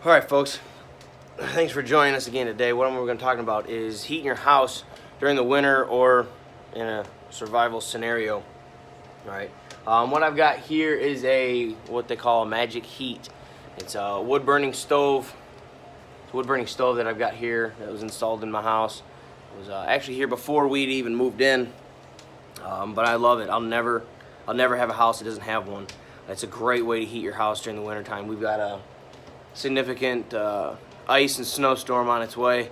Alright folks, thanks for joining us again today. What we're going to talk about is heating your house during the winter or in a survival scenario. Alright, what I've got here is what they call a magic heat. It's a wood burning stove. It's a wood burning stove that I've got here that was installed in my house. It was actually here before we'd even moved in, but I love it. I'll never have a house that doesn't have one. It's a great way to heat your house during the winter time. We've got a significant ice and snowstorm on its way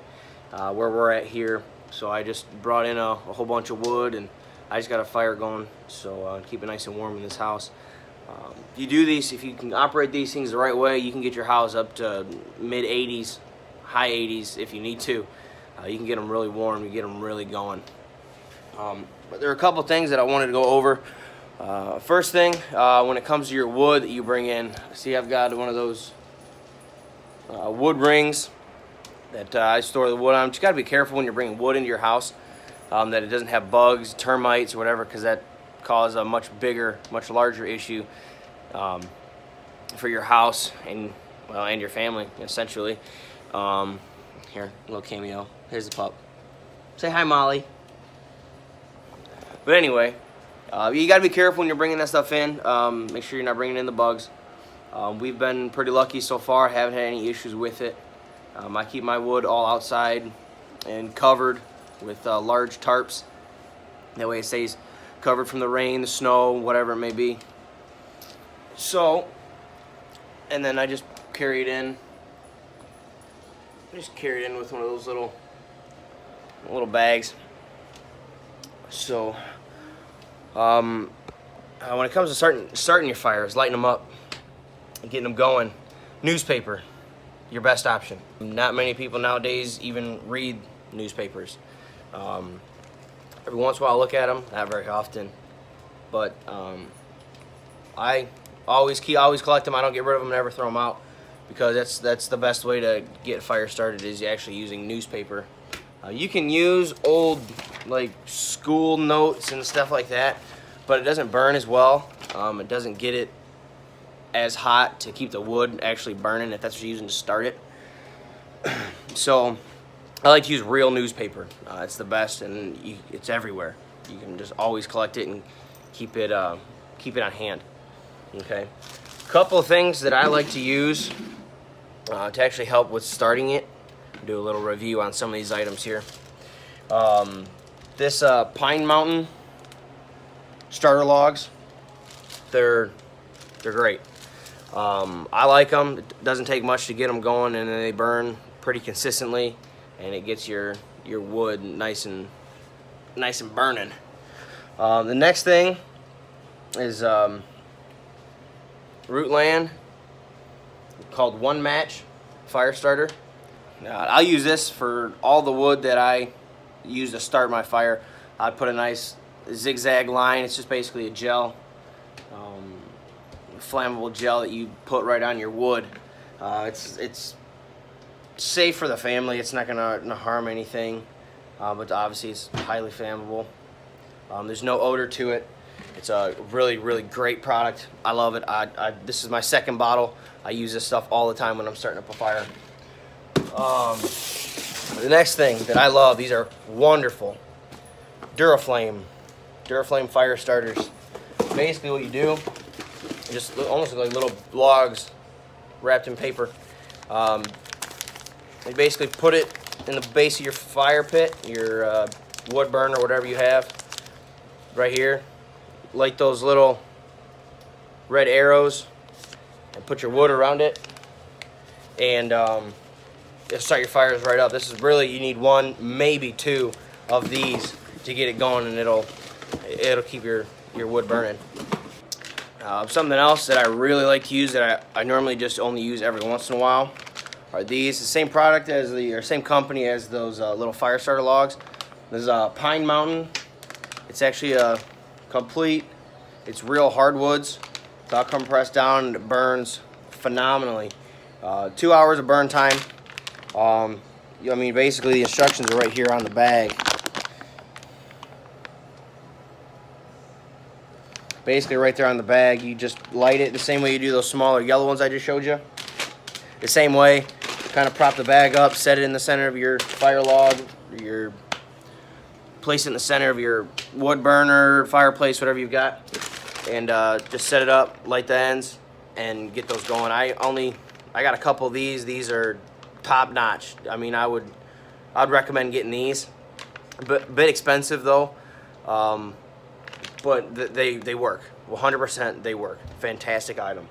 where we're at here, so I just brought in a whole bunch of wood and I just got a fire going, so keep it nice and warm in this house. If you can operate these things the right way, you can get your house up to mid 80s, high 80s if you need to. You can get them really warm, you get them really going. But there are a couple things that I wanted to go over. First thing, when it comes to your wood that you bring in, see I've got one of those wood rings that I store the wood on. But you got to be careful when you're bringing wood into your house that it doesn't have bugs, termites, or whatever, because that causes a much bigger, much larger issue for your house and your family essentially. Here, a little cameo. Here's the pup. Say hi, Molly. But anyway, you got to be careful when you're bringing that stuff in. Make sure you're not bringing in the bugs. We've been pretty lucky so far, haven't had any issues with it. I keep my wood all outside and covered with large tarps. That way it stays covered from the rain, the snow, whatever it may be. So, and then I just carry it in. Just carry it in with one of those little bags. So, when it comes to starting your fires, lighting them up, getting them going, newspaper, your best option. Not many people nowadays even read newspapers. Every once in a while I look at them, not very often, but I always collect them. I don't get rid of them, never throw them out, because that's the best way to get a fire started, is actually using newspaper. You can use old like school notes and stuff like that, but it doesn't burn as well. It doesn't get it as hot to keep the wood actually burning if that's what you're using to start it. So I like to use real newspaper. It's the best, and it's everywhere. You can just always collect it and keep it on hand. Okay. Couple of things that I like to use to actually help with starting it. Do a little review on some of these items here. This Pine Mountain starter logs, they're great. I like them. It doesn't take much to get them going, and then they burn pretty consistently, and it gets your wood nice and burning. The next thing is Rootland, called One Match Fire Starter. I'll use this for all the wood that I use to start my fire. I'd put a nice zigzag line. It's just basically a gel, flammable gel that you put right on your wood. It's safe for the family. It's not gonna harm anything, but obviously it's highly flammable. There's no odor to it. It's a really great product. I love it. This is my second bottle. I use this stuff all the time when I'm starting up a fire. The next thing that I love, these are wonderful, Duraflame fire starters. Basically what you do, just almost look like little logs wrapped in paper. You basically put it in the base of your fire pit, your wood burner, whatever you have, right here. Light those little red arrows and put your wood around it, and start your fires right up. This is really, you need one, maybe two of these to get it going, and it'll keep your wood burning. Something else that I really like to use that I normally just only use every once in a while are these. The same product as same company as those little fire starter logs. This is Pine Mountain. It's actually a complete, it's real hardwoods. It's all compressed down and it burns phenomenally. 2 hours of burn time. I mean, basically the instructions are right here on the bag. Basically right there on the bag, you just light it the same way you do those smaller yellow ones I just showed you. the same way. Kind of prop the bag up, set it in the center of your fire log, place it in the center of your wood burner, fireplace, whatever you've got, and just set it up, light the ends, and get those going. I got a couple of these. These are top notch. I mean, I'd recommend getting these. A bit expensive though, but they work. 100% they work. Fantastic item.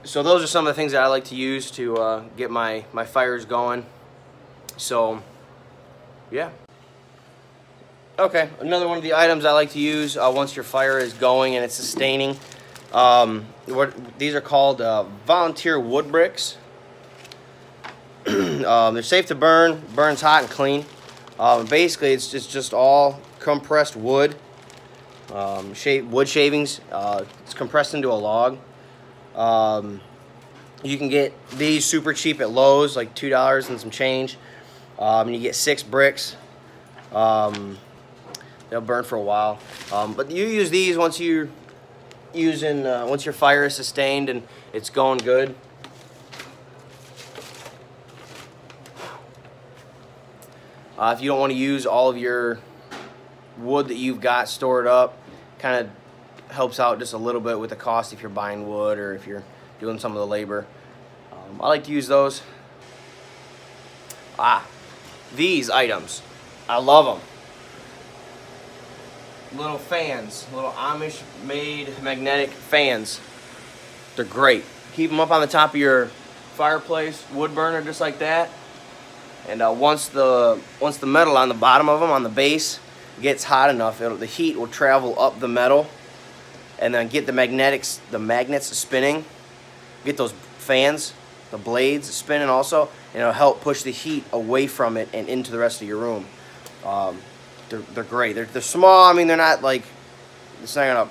So those are some of the things that I like to use to get my fires going. So yeah. Okay, another one of the items I like to use once your fire is going and it's sustaining. These are called volunteer wood bricks. They're safe to burn, burns hot and clean. Basically, it's just all compressed wood, wood shavings. It's compressed into a log. You can get these super cheap at Lowe's, like $2 and some change. And you get 6 bricks. They'll burn for a while. But you use these once once your fire is sustained and it's going good. If you don't want to use all of your wood that you've got stored up, kind of helps out just a little bit with the cost if you're buying wood or if you're doing some of the labor. I like to use those. These items, I love them. Little fans, little Amish made magnetic fans. They're great. Keep them up on the top of your fireplace, wood burner, just like that. And once the metal on the bottom of them, on the base, gets hot enough, the heat will travel up the metal, and then get the magnets spinning. Get those fans, the blades spinning also, and it'll help push the heat away from it and into the rest of your room. They're great. They're small. I mean, they're not like, it's not gonna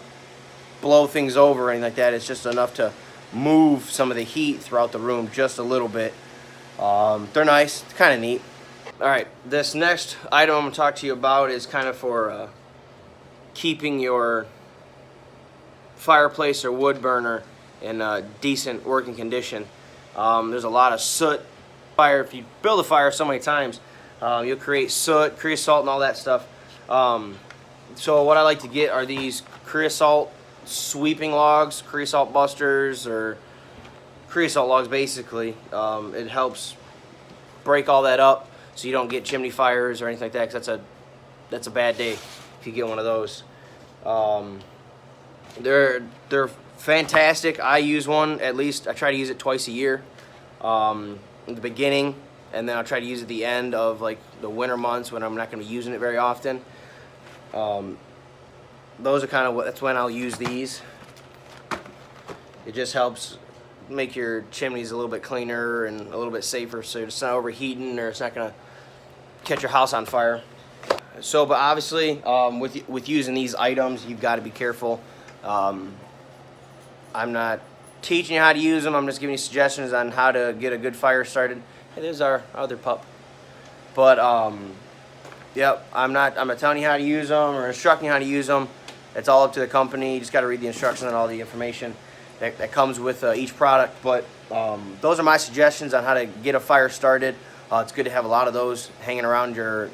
blow things over or anything like that. It's just enough to move some of the heat throughout the room just a little bit. They're nice. It's kind of neat. All right, this next item I'm gonna talk to you about is kind of for keeping your fireplace or wood burner in decent working condition. There's a lot of soot. If you build a fire so many times, you'll create soot, creosote, and all that stuff. So what I like to get are these creosote sweeping logs, creosote busters, or creosote logs basically. It helps break all that up so you don't get chimney fires or anything like that, because that's a bad day if you get one of those. They're fantastic. I use one, at least I try to use it twice a year. In the beginning, and then I'll try to use it at the end of like the winter months when I'm not going to be using it very often. Those are kind of that's when I'll use these. It just helps make your chimneys a little bit cleaner and a little bit safer, so it's not overheating or it's not going to catch your house on fire. So, but obviously, with using these items, you've got to be careful. I'm not teaching you how to use them. I'm just giving you suggestions on how to get a good fire started. Hey, there's our other pup. But yep, I'm not telling you how to use them or instructing you how to use them. It's all up to the company. You just got to read the instructions and all the information that comes with each product. But those are my suggestions on how to get a fire started. It's good to have a lot of those hanging around your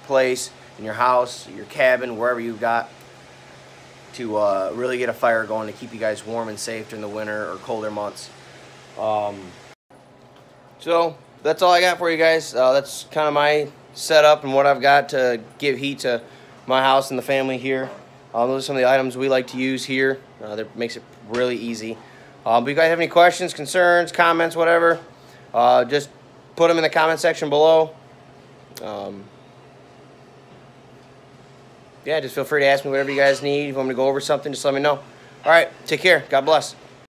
place, in your house, your cabin, wherever you've got, to really get a fire going to keep you guys warm and safe during the winter or colder months. So that's all I got for you guys. That's kind of my setup and what I've got to give heat to my house and the family here. Those are some of the items we like to use here. That makes it really easy. But if you guys have any questions, concerns, comments, whatever, just put them in the comment section below. Yeah, just feel free to ask me whatever you guys need. If you want me to go over something, just let me know. All right, take care. God bless.